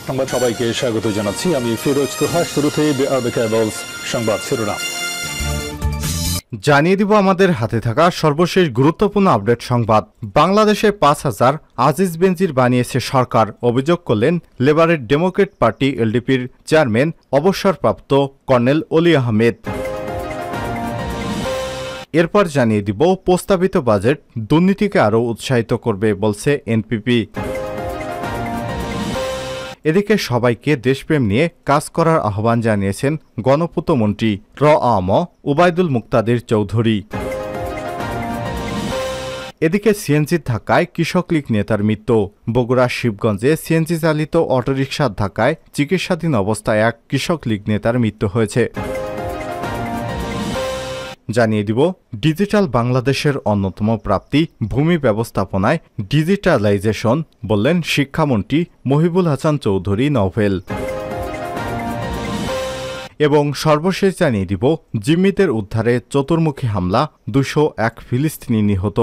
সংবাদ সবাইকে স্বাগত জানাচ্ছি আমি ফিরোজ তোহা। শুরুতে সংবাদ শিরোনাম জানিয়ে দিব আমাদের হাতে থাকা সর্বশেষ গুরুত্বপূর্ণ আপডেট সংবাদ। বাংলাদেশে ৫,০০০ আজিজ বেনজির বানিয়েছে সরকার, অভিযোগ করলেন লেবারের ডেমোক্রেট পার্টি এলডিপির চেয়ারম্যান অবসরপ্রাপ্ত কর্নেল অলি আহমেদ। এরপর জানিয়ে দিব প্রস্তাবিত বাজেট দুর্নীতিকে আরও উৎসাহিত করবে বলছে এনপিপি। এদিকে সবাইকে দেশপ্রেম নিয়ে কাজ করার আহ্বান জানিয়েছেন গণপূর্ত মন্ত্রী উবায়দুল মুক্তাদির চৌধুরী। এদিকে সিএনজির ধাক্কায় কৃষক লীগ নেতার মৃত্যু। বগুড়া শিবগঞ্জে সিএনজি চালিত অটোরিকশার ধাক্কায় চিকিৎসাধীন অবস্থায় এক কৃষক লীগ নেতার মৃত্যু হয়েছে। জানিয়ে দিব ডিজিটাল বাংলাদেশের অন্যতম প্রাপ্তি ভূমি ব্যবস্থাপনায় ডিজিটালাইজেশন, বললেন শিক্ষামন্ত্রী মহিবুল হাসান চৌধুরী নভেল। এবং সর্বশেষ জানিয়ে দিব জিম্মিদের উদ্ধারে চতুর্মুখী হামলা, ২০১ ফিলিস্তিনি নিহত।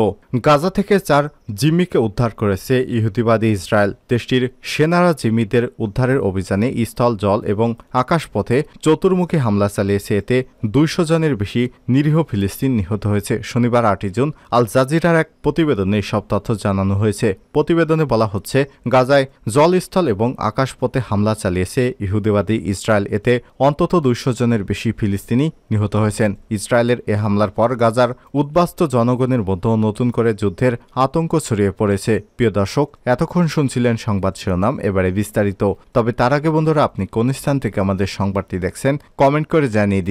গাজা থেকে ৪ জিম্মিকে উদ্ধার করেছে ইহুদিবাদী ইসরায়েল। দেশটির সেনারা জিম্মিদের উদ্ধারের অভিযানে স্থল, জল এবং আকাশপথে চতুর্মুখী হামলা চালিয়েছে। এতে ২০০ জনের বেশি নিরীহ ফিলিস্তিন নিহত হয়েছে। শনিবার ৮ জুন আল জাজিরার এক প্রতিবেদনে সব তথ্য জানানো হয়েছে। প্রতিবেদনে বলা হচ্ছে, গাজায় জলস্থল এবং আকাশপথে হামলা চালিয়েছে ইহুদিবাদী ইসরায়েল। এতে অন্তত ২০০ জনের বেশি ফিলিস্তিনি নিহত হয়েছেন। ইসরায়েলের এ হামলার পর গাজার উদ্বাস্ত জনগণের মধ্যে নতুন করে যুদ্ধের আতঙ্ক ছড়িয়ে পড়েছে। প্রিয় দর্শক, এতক্ষণ শুনছিলেন সংবাদ শিরোনাম, এবারে বিস্তারিত। তবে তার আগে বন্ধুরা, আপনি কোন স্থান থেকে আমাদের সংবাদটি দেখছেন কমেন্ট করে জানিয়ে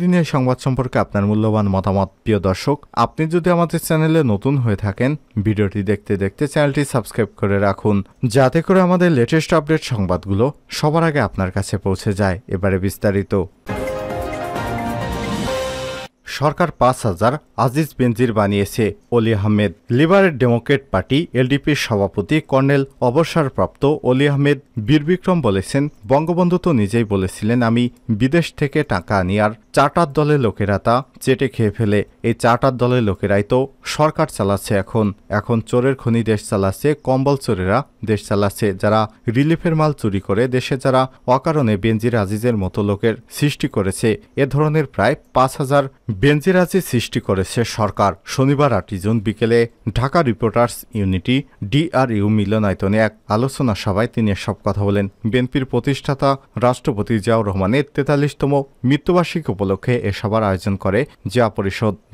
দিন এই সংবাদ সম্পর্কে আপনার মূল্যবান মতামত। প্রিয় দর্শক, আপনি যদি আমাদের চ্যানেলে নতুন হয়ে থাকেন, ভিডিওটি দেখতে দেখতে চ্যানেলটি সাবস্ক্রাইব করে রাখুন, যাতে করে আমাদের লেটেস্ট আপডেট সংবাদগুলো সবার আগে আপনার কাছে পৌঁছে যায়। এবারে বিস্তারিত। সরকার ৫,০০০ আজিজ বেনজির বানিয়েছে অলি আহমেদ। লিবারেল ডেমোক্রেট পার্টি এলডিপির সভাপতি কর্নেল অবসরপ্রাপ্ত অলি আহমেদ বীরবিক্রম বলেছেন, বঙ্গবন্ধু তো নিজেই বলেছিলেন, আমি বিদেশ থেকে টাকা আনি আর চার্টার দলের লোকেরা তা চেটে খেয়ে ফেলে। এই চার্টার দলের লোকেরাই তো সরকার চালাচ্ছে। এখন চোরের খনি দেশ চালাচ্ছে, কম্বল চোরেরা দেশ চালাচ্ছে, যারা রিলিফের মাল চুরি করে দেশে যারা অকারণে বেনজির আজিজের মতো লোকের সৃষ্টি করেছে। এ ধরনের প্রায় ৫,০০০ বেনজির আজিজ সৃষ্টি করেছে সরকার। শনিবার ৮ জুন বিকেলে ঢাকা রিপোর্টার্স ইউনিটি DRU মিলনায়তনে এক আলোচনা সভায় তিনি এসব কথা বলেন। বিএনপির প্রতিষ্ঠাতা রাষ্ট্রপতি জিয়াউর রহমানের ৪৩তম মৃত্যুবার্ষিকী উপলক্ষে এ সভার আয়োজন করে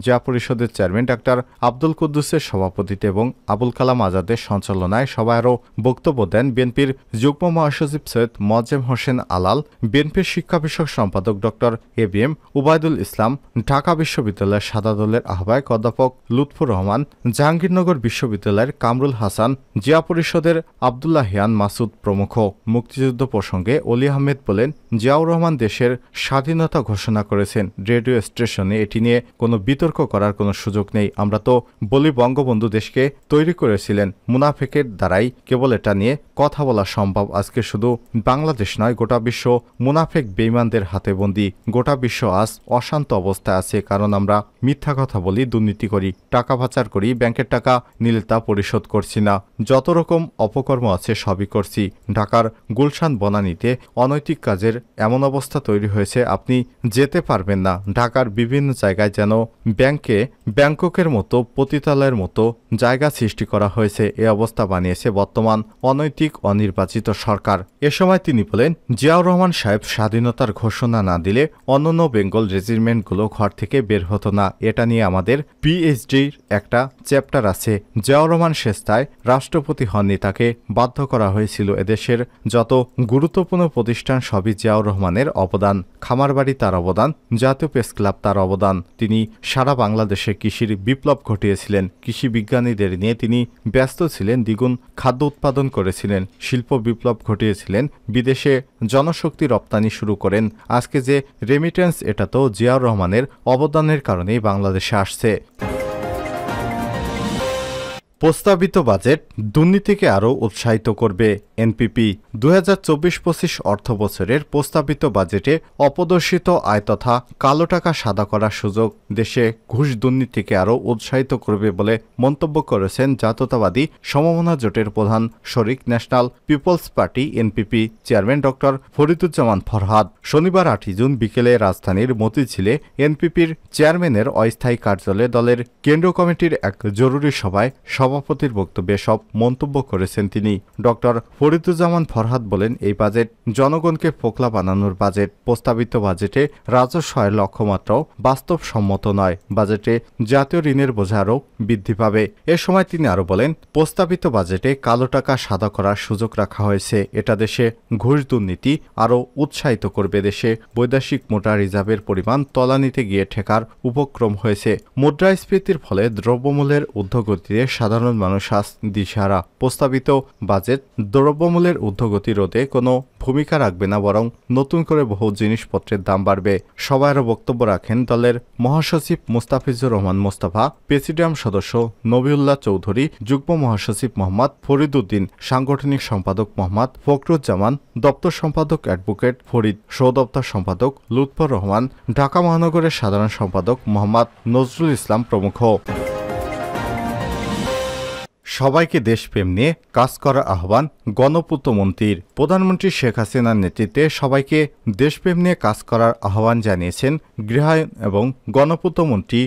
জিয়া পরিষদের চেয়ারম্যান ডাক্তার আব্দুল কুদ্দুসের সভাপতিত্বে এবং আবুল কালাম আজাদের সঞ্চালনায় সভায় আরও বক্তব্য দেন বিএনপির যুগ্ম মহাসচিব সৈয়দ মোয়াজ্জেম হোসেন আলাল, বিএনপির শিক্ষা বিষয়ক সম্পাদক ডক্টর ABM উবায়দুল ইসলাম, ঢাকা বিশ্ববিদ্যালয়ের সাদা দলের আহ্বায়ক অধ্যাপক লুৎফুর রহমান, জাহাঙ্গীরনগর বিশ্ববিদ্যালয়ের কামরুল হাসান, জিয়া পরিষদের আব্দুল্লাহিয়ান মাসুদ প্রমুখ। মুক্তিযুদ্ধ প্রসঙ্গে অলি আহমেদ বলেন, জিয়াউর রহমান দেশের স্বাধীনতা ঘোষণা করেছেন। রেডিও স্টেশনে এটি নিয়ে কোনো বিতর্ক করার কোনো সুযোগ নেই। আমরা তো বলি, বঙ্গবন্ধু দেশকে তৈরি করেছিলেন, মুনাফেকের দ্বারাই কেবল এটা নিয়ে কথা বলা সম্ভব। আজকে শুধু বাংলাদেশ নয়, গোটা বিশ্ব মুনাফেক বেঈমানদের হাতে বন্দী। গোটা বিশ্ব আজ অশান্ত অবস্থায় আছে, কারণ আমরা মিথ্যা কথা বলি, দুর্নীতি করি, টাকা পাচার করি, ব্যাংকের টাকা নিলে তা পরিশোধ করছি না, যত রকম অপকর্ম আছে সবই করছি। ঢাকার গুলশান বনানীতে অনৈতিক কাজের এমন অবস্থা তৈরি হয়েছে, আপনি যেতে পারবেন না। ঢাকার বিভিন্ন জায়গায় যেন ব্যাংককের মতো পতিতালয়ের মতো জায়গা সৃষ্টি করা হয়েছে। এ অবস্থা বানিয়েছে বর্তমান অনৈতিক অনির্বাচিত সরকার। এ সময় তিনি বলেন, জিয়াউর রহমান সাহেব স্বাধীনতার ঘোষণা না দিলে অন্যান্য বেঙ্গল রেজিমেন্টগুলো ঘর থেকে বের হতো না। এটা নিয়ে আমাদের PhDর একটা চ্যাপ্টার আছে। জিয়াউর রহমান শেষতায় রাষ্ট্রপতি হননি, তাকে বাধ্য করা হয়েছিল। এদেশের যত গুরুত্বপূর্ণ প্রতিষ্ঠান সবই জিয়াউর রহমানের অবদান। খামারবাড়ি তার অবদান, জাতীয় প্রেস ক্লাব তার অবদান। তিনি সারা বাংলাদেশে কৃষির বিপ্লব ঘটিয়েছিলেন। কৃষি বিজ্ঞানীদের নিয়ে তিনি ব্যস্ত ছিলেন, দ্বিগুণ খাদ্য উৎপাদন করেছিলেন, শিল্প বিপ্লব ঘটিয়েছিলেন, বিদেশে জনশক্তি রপ্তানি শুরু করেন। আজকে যে রেমিটেন্স, এটা তো জিয়াউর রহমানের অবদানের কারণেই বাংলাদেশে আসছে। প্রস্তাবিত বাজেট দুর্নীতিকে আরও উৎসাহিত করবে এনপিপি ২০২৪-২৫ অর্থবছরের প্রস্তাবিত বাজেটে অপদর্শিত আয় তথা কালো টাকা সাদা করার সুযোগ দেশে ঘুষ দুর্নীতিকে আরও উৎসাহিত করবে বলে মন্তব্য করেছেন জাতীয়তাবাদী সমমনা জোটের প্রধান শরিক ন্যাশনাল পিপলস পার্টি এনপিপি চেয়ারম্যান ড ফরিদুজ্জামান ফরহাদ। শনিবার ৮ জুন বিকেলে রাজধানীর মতিঝিলে এনপিপির চেয়ারম্যানের অস্থায়ী কার্যালয়ে দলের কেন্দ্রীয় কমিটির এক জরুরি সভায় সভাপতির বক্তব্যে সব মন্তব্য করেছেন তিনি। ড ফরিদুজ্জামান ফরহাদ বলেন, এই বাজেট জনগণকে ফোকলা বানানোর বাজেট। প্রস্তাবিত বাজেটে রাজস্ব আয়ের লক্ষ্যমাত্রাও বাস্তবসম্মত নয়। বাজেটে জাতীয় ঋণের বোঝা আরও বৃদ্ধি পাবে। এ সময় তিনি আরও বলেন, প্রস্তাবিত বাজেটে কালো টাকা সাদা করার সুযোগ রাখা হয়েছে। এটা দেশে ঘুষ দুর্নীতি আরও উৎসাহিত করবে। দেশে বৈদেশিক মুদ্রা রিজার্ভের পরিমাণ তলানিতে গিয়ে ঠেকার উপক্রম হয়েছে। মুদ্রাস্ফীতির ফলে দ্রব্যমূল্যের ঊর্ধ্বগতিতে সাধারণ মানুষ আজ দিশেহারা। প্রস্তাবিত বাজেট দ্রব্যমূল্যের ঊর্ধ্বগতি রোধে কোনো ভূমিকা রাখবে না, বরং নতুন করে বহু জিনিসপত্রের দাম বাড়বে। সবাই আরও বক্তব্য রাখেন দলের মহাসচিব মুস্তাফিজুর রহমান মোস্তফা, প্রেসিডিয়াম সদস্য নবিউল্লাহ চৌধুরী, যুগ্ম মহাসচিব মোহাম্মদ ফরিদউদ্দিন, সাংগঠনিক সম্পাদক মোহাম্মদ ফখরুজ্জামান, দপ্তর সম্পাদক অ্যাডভোকেট ফরিদ, সহদপ্তর সম্পাদক লুৎফর রহমান, ঢাকা মহানগরের সাধারণ সম্পাদক মোহাম্মদ নজরুল ইসলাম প্রমুখ। সবাইকে দেশপ্রেম নিয়ে কাজ করার আহ্বান গণপূর্ত মন্ত্রীর। প্রধানমন্ত্রী শেখ হাসিনার নেতৃত্বে সবাইকে দেশপ্রেম নিয়ে কাজ করার আহ্বান জানিয়েছেন গৃহায়ন এবং গণপূর্ত মন্ত্রী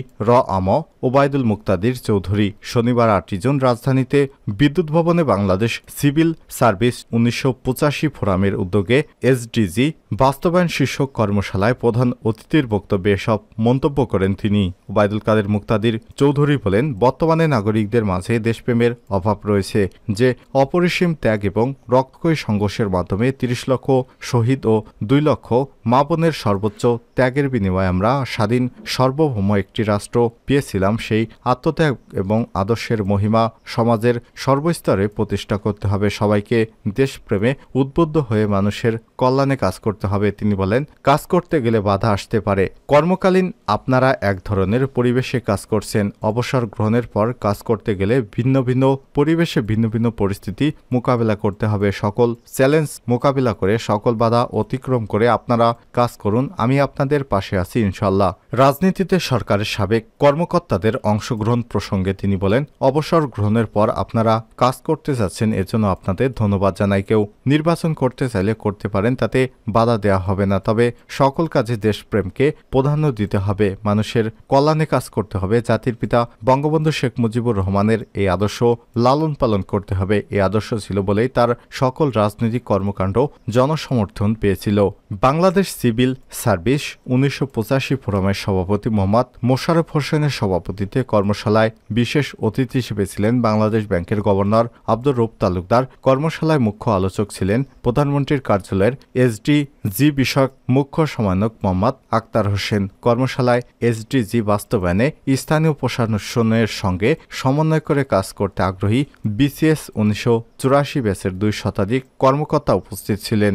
ওবায়দুল মুক্তাদির চৌধুরী। শনিবার ৮ জুন রাজধানীতে বিদ্যুৎ ভবনে বাংলাদেশ সিভিল সার্ভিস ১৯৮৫ ফোরামের উদ্যোগে এসডিজি বাস্তবায়ন শীর্ষক কর্মশালায় প্রধান অতিথির বক্তব্যে সব মন্তব্য করেন তিনি। ওবায়দুল কাদের মুক্তাদির চৌধুরী বলেন, বর্তমানে নাগরিকদের মাঝে দেশপ্রেমের অভাব রয়েছে, যে অপরিসীম ত্যাগ এবং রক্তক্ষয়ী সংঘর্ষের মাধ্যমে ৩০ লক্ষ শহীদ ও ২ লক্ষ মা বোনের সর্বোচ্চ ত্যাগের বিনিময়ে আমরা স্বাধীন সার্বভৌম একটি রাষ্ট্র পেয়েছিলাম। সেই আত্মত্যাগ এবং আদর্শের মহিমা সমাজের সর্বস্তরে প্রতিষ্ঠা করতে হবে। সবাইকে দেশপ্রেমে উদ্বুদ্ধ হয়ে মানুষের কল্যাণে কাজ করতে হবে। তিনি বলেন, কাজ করতে গেলে বাধা আসতে পারে। কর্মকালীন আপনারা এক ধরনের পরিবেশে কাজ করছেন। অবসর গ্রহণের পর কাজ করতে গেলে ভিন্ন ভিন্ন পরিবেশে ভিন্ন ভিন্ন পরিস্থিতি মোকাবিলা করতে হবে। সকল চ্যালেঞ্জ মোকাবিলা করে সকল বাধা অতিক্রম করে আপনারা কাজ করুন। আমি আপনাদের পাশে আছি ইনশাল্লাহ। রাজনীতিতে সরকারের সাবেক কর্মকর্তাদের অংশগ্রহণ প্রসঙ্গে তিনি বলেন, অবসর গ্রহণের পর আপনারা কাজ করতে যাচ্ছেন, এর জন্য আপনাদের ধন্যবাদ জানাই। কেউ নির্বাচন করতে চাইলে করতে পারেন, তাতে বাধা দেওয়া হবে না। তবে সকল কাজে দেশপ্রেমকে প্রাধান্য দিতে হবে, মানুষের কল্যাণে কাজ করতে হবে। জাতির পিতা বঙ্গবন্ধু শেখ মুজিবুর রহমানের এই আদর্শ লালন পালন করতে হবে। এই আদর্শ ছিল বলেই তার সকল রাজনৈতিক কর্মকাণ্ড জনসমর্থন পেয়েছিল। বাংলাদেশ সিভিল সার্ভিস ১৯৮৫ ফোরামের সভাপতি মোহাম্মদ মোশাররফ হোসেনের সভাপতিত্বে কর্মশালায় বিশেষ অতিথি হিসেবে ছিলেন বাংলাদেশ ব্যাংকের গভর্নর আব্দুর রউফ তালুকদার। কর্মশালায় মুখ্য আলোচক ছিলেন প্রধানমন্ত্রীর কার্যালয়ের এসডিজি বিষয়ক মুখ্য সমন্বয়ক মোহাম্মদ আক্তার হোসেন। কর্মশালায় এসডিজি বাস্তবায়নে স্থানীয় প্রশাসনের সঙ্গে সমন্বয় করে কাজ করতে আগ্রহী বিসিএস ১৯৮৪ ব্যাচের ২ শতাধিক কর্মকর্তা উপস্থিত ছিলেন।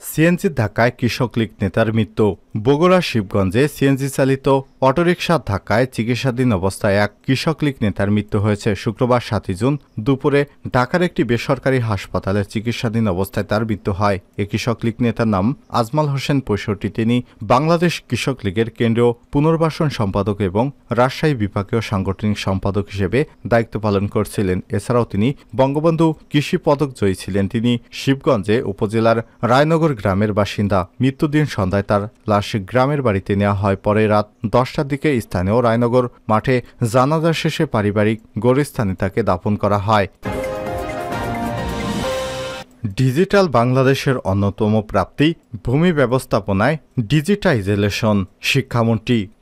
সিএনজির ধাক্কায় কৃষক লীগ নেতার মৃত্যু। বগুড়া শিবগঞ্জে সিএনজি চালিত অটোরিকশার ধাক্কায় চিকিৎসাধীন অবস্থায় এক কৃষক লীগ নেতার মৃত্যু হয়েছে। শুক্রবার ৭ জুন দুপুরে ঢাকার একটি বেসরকারি হাসপাতালে চিকিৎসাধীন অবস্থায় তার মৃত্যু হয়। এ কৃষক লীগ নেতার নাম আজমাল হোসেন ৬৫। তিনি বাংলাদেশ কৃষক লীগের কেন্দ্রীয় পুনর্বাসন সম্পাদক এবং রাজশাহী বিভাগীয় সাংগঠনিক সম্পাদক হিসেবে দায়িত্ব পালন করছিলেন। এছাড়াও তিনি বঙ্গবন্ধু কৃষি পদক জয়ী ছিলেন। তিনি শিবগঞ্জে উপজেলার রায়নগর গ্রামের বাসিন্দা। মৃত্যুদিন সন্ধ্যায় তার লাশ গ্রামের বাড়িতে নেওয়া হয়। পরে রাত 10টার দিকে স্থানীয় রায়নগর মাঠে জানাজা শেষে পারিবারিক গোরস্থানে তাকে দাফন করা হয়। ডিজিটাল বাংলাদেশের অন্যতম প্রাপ্তি ভূমি ব্যবস্থাপনায় ডিজিটাইজেশন।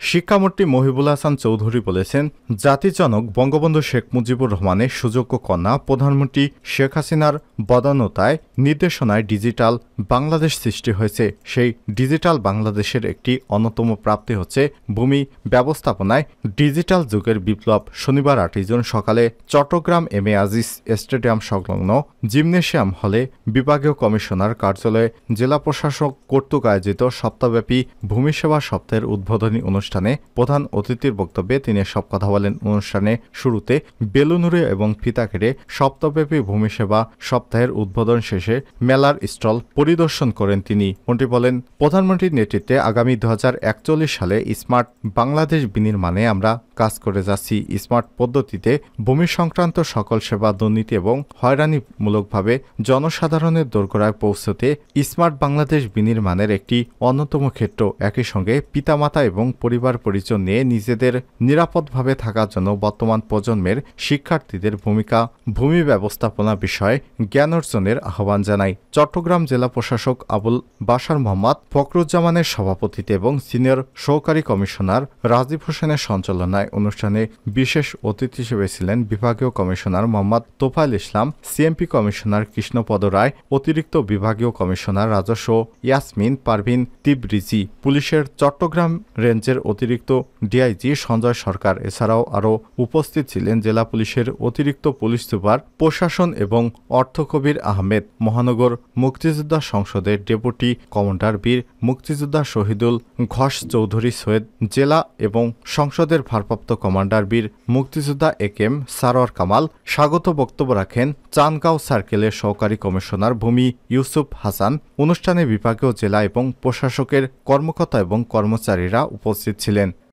শিক্ষামন্ত্রী মহিবুল হাসান চৌধুরী বলেছেন, জাতির জনক বঙ্গবন্ধু শেখ মুজিবুর রহমানের সুযোগ্য কন্যা প্রধানমন্ত্রী শেখ হাসিনার বদান্যতায় নির্দেশনায় ডিজিটাল বাংলাদেশ সৃষ্টি হয়েছে। সেই ডিজিটাল বাংলাদেশের একটি অন্যতম প্রাপ্তি হচ্ছে ভূমি ব্যবস্থাপনায় ডিজিটাল যুগের বিপ্লব। শনিবার ৮ জুন সকালে Chittagong M A Aziz stadium সংলগ্ন জিমনেশিয়াম হলে বিভাগীয় কমিশনার কার্যালয়ে জেলা প্রশাসক কর্তৃক আয়োজিত সপ্তাহ সপ্তাহব্যাপী ভূমি সেবা সপ্তাহের উদ্বোধনী অনুষ্ঠানে প্রধান অতিথির বক্তব্যে তিনি এসব কথা বলেন। অনুষ্ঠানে শুরুতে বেলুনুরে এবং ফিতা কেটে সপ্তাহব্যাপী ভূমি সেবা সপ্তাহের উদ্বোধন শেষে মেলার স্টল পরিদর্শন করেন তিনি। মন্ত্রী বলেন, প্রধানমন্ত্রীর নেতৃত্বে আগামী 2041 সালে স্মার্ট বাংলাদেশ বিনির্মাণে আমরা কাজ করে যাচ্ছি। স্মার্ট পদ্ধতিতে ভূমি সংক্রান্ত সকল সেবা দুর্নীতি এবং হয়রানিমূলকভাবে জনসাধারণের দোরগোড়ায় পৌঁছতে স্মার্ট বাংলাদেশ বিনির্মাণের একটি অন্যতম ক্ষেত্র। একই সঙ্গে পিতামাতা এবং পরিবার পরিজন নিয়ে নিজেদের নিরাপদভাবে থাকার জন্য বর্তমান প্রজন্মের শিক্ষার্থীদের ভূমি ব্যবস্থাপনা বিষয়ে জ্ঞান অর্জনের আহ্বান জানায়। চট্টগ্রাম জেলা প্রশাসক আবুল বাশার মোহাম্মদ ফখরুজ্জামানের সভাপতিত্বে এবং সিনিয়র সহকারী কমিশনার রাজীব হোসেনের সঞ্চালনায় অনুষ্ঠানে বিশেষ অতিথি হিসেবে ছিলেন বিভাগীয় কমিশনার মোহাম্মদ তোফায়েল ইসলাম, সিএমপি কমিশনার কৃষ্ণপদ রায়, অতিরিক্ত বিভাগীয় কমিশনার রাজস্ব ইয়াসমিন পারভিন তিবরিজি, পুলিশের চট্টগ্রাম রেঞ্জের অতিরিক্ত ডিআইজি সঞ্জয় সরকার। এছাড়াও আরও উপস্থিত ছিলেন জেলা পুলিশের অতিরিক্ত পুলিশ সুপার প্রশাসন এবং অর্থ কবির আহমেদ, মহানগর মুক্তিযোদ্ধা সংসদের ডেপুটি কমান্ডার বীর মুক্তিযোদ্ধা শহীদুল ঘোষ চৌধুরী সৈয়দ, জেলা এবং সংসদের ভারপ্রাপ্ত কমান্ডার বীর মুক্তিযোদ্ধা একেএম সারোয়ার কামাল। স্বাগত বক্তব্য রাখেন চানগাঁও সার্কেলের সহকারী কমিশনার ভূমি ইউসুফ হাসান। অনুষ্ঠানে বিভাগীয় জেলা এবং প্রশাসকের কর্মকর্তা এবং কর্মচারীরা উপস্থিত ছিলেন।